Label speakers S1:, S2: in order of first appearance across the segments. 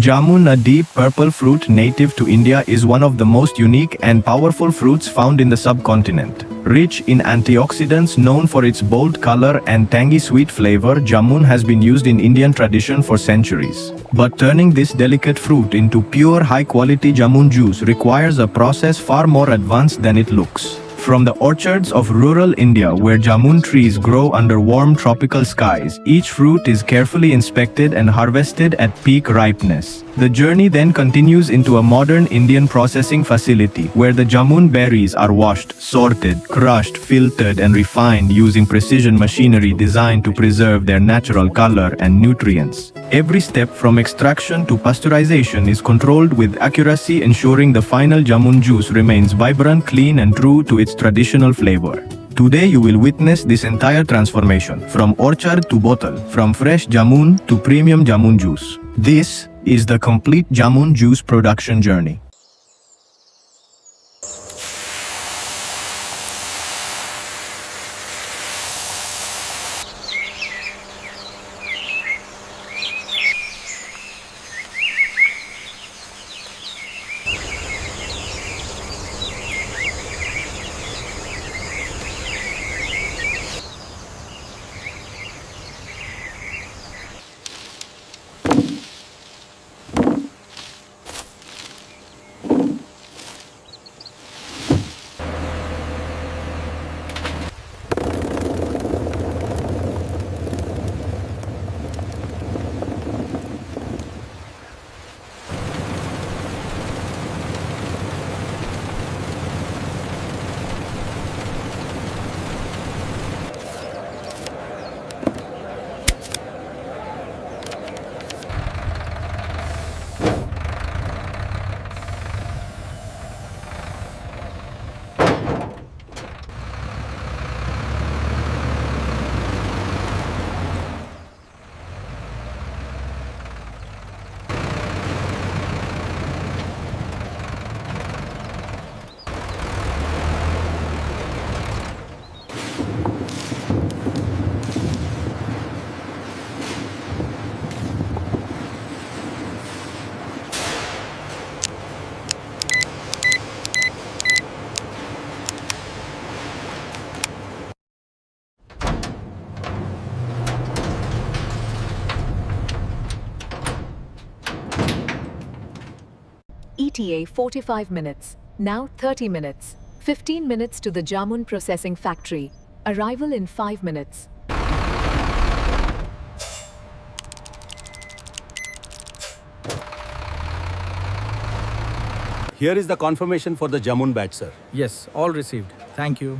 S1: Jamun, a deep purple fruit native to India, is one of the most unique and powerful fruits found in the subcontinent. Rich in antioxidants, known for its bold color and tangy sweet flavor, jamun has been used in Indian tradition for centuries. But turning this delicate fruit into pure high-quality jamun juice requires a process far more advanced than it looks. From the orchards of rural India, where jamun trees grow under warm tropical skies, each fruit is carefully inspected and harvested at peak ripeness. The journey then continues into a modern Indian processing facility, where the jamun berries are washed, sorted, crushed, filtered, and refined using precision machinery designed to preserve their natural color and nutrients. Every step from extraction to pasteurization is controlled with accuracy, ensuring the final jamun juice remains vibrant, clean, and true to its traditional flavor. Today you will witness this entire transformation, from orchard to bottle, from fresh jamun to premium jamun juice. This is the complete jamun juice production journey.
S2: ETA 45 minutes, now 30 minutes. 15 minutes to the jamun processing factory. Arrival in 5 minutes.
S3: Here is the confirmation for the jamun batch, sir.
S4: Yes, all received. Thank you.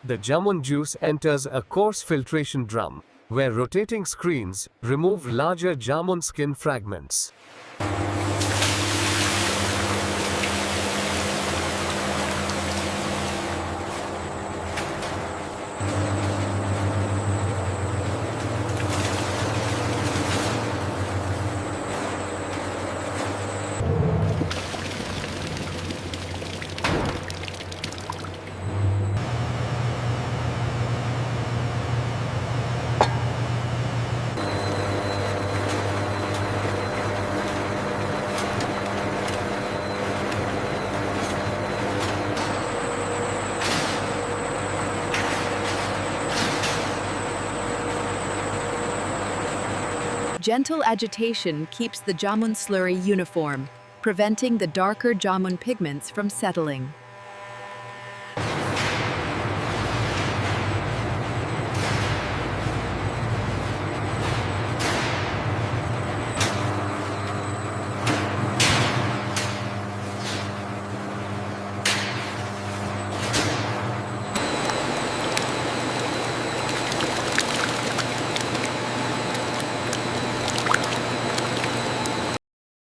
S5: The jamun juice enters a coarse filtration drum, where rotating screens remove larger jamun skin fragments.
S2: Gentle agitation keeps the jamun slurry uniform, preventing the darker jamun pigments from settling.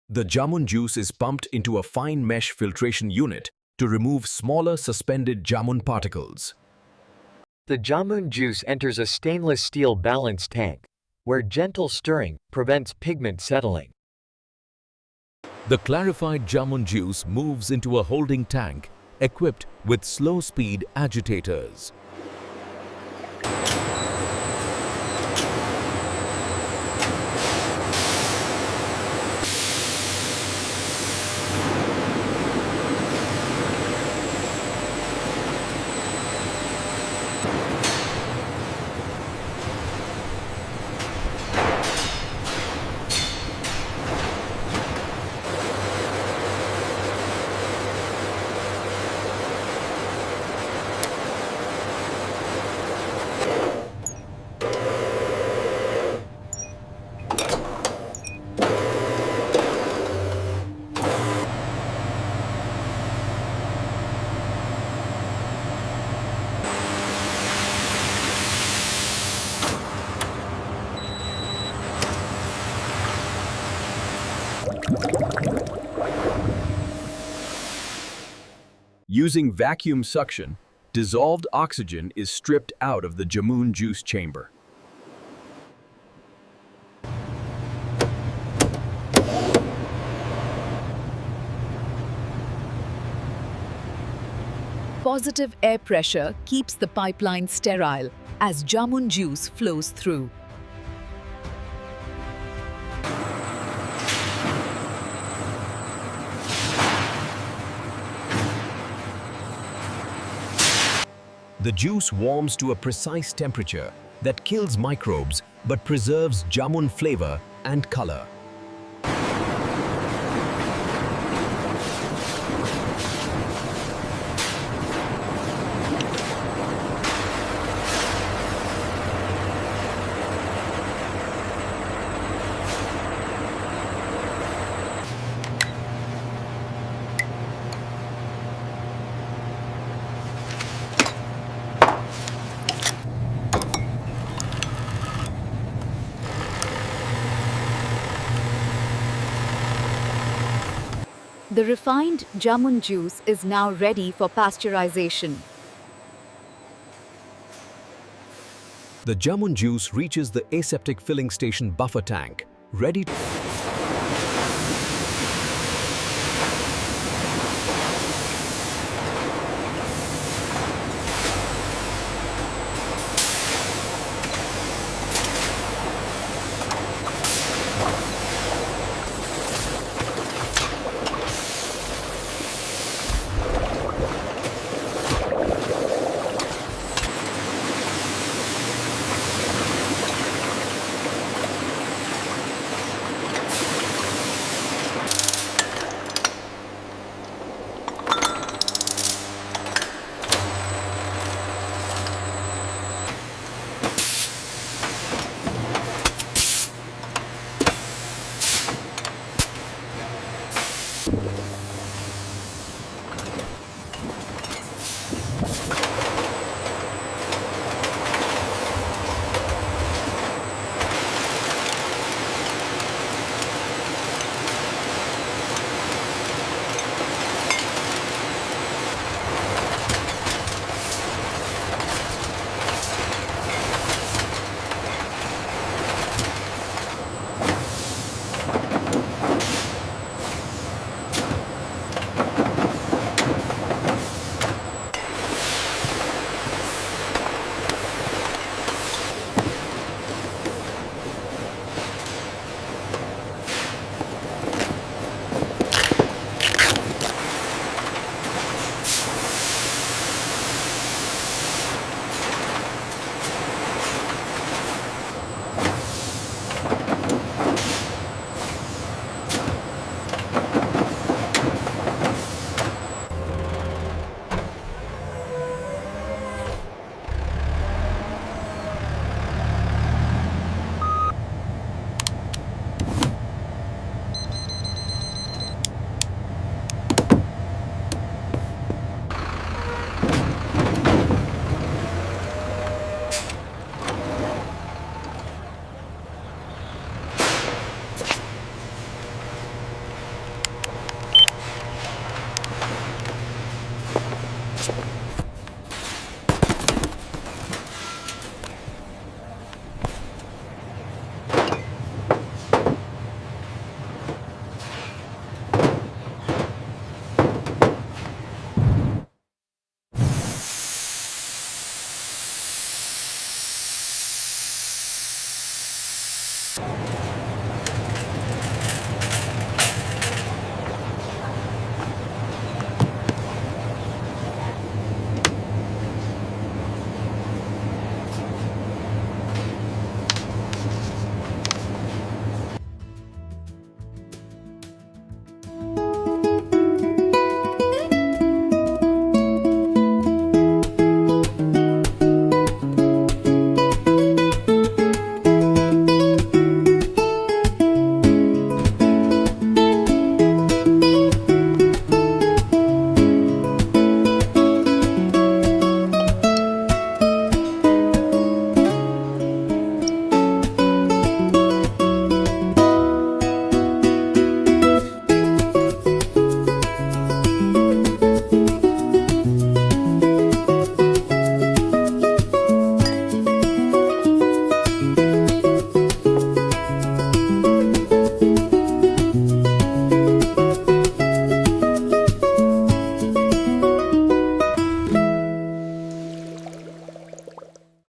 S6: The jamun juice is pumped into a fine mesh filtration unit to remove smaller suspended jamun particles.
S7: The jamun juice enters a stainless steel balance tank, where gentle stirring prevents pigment settling.
S6: The clarified jamun juice moves into a holding tank equipped with slow-speed agitators. Using vacuum suction, dissolved oxygen is stripped out of the jamun juice chamber.
S2: Positive air pressure keeps the pipeline sterile as jamun juice flows through.
S6: The juice warms to a precise temperature that kills microbes but preserves jamun flavor and color.
S2: The refined jamun juice is now ready for pasteurization.
S6: The jamun juice reaches the aseptic filling station buffer tank, ready to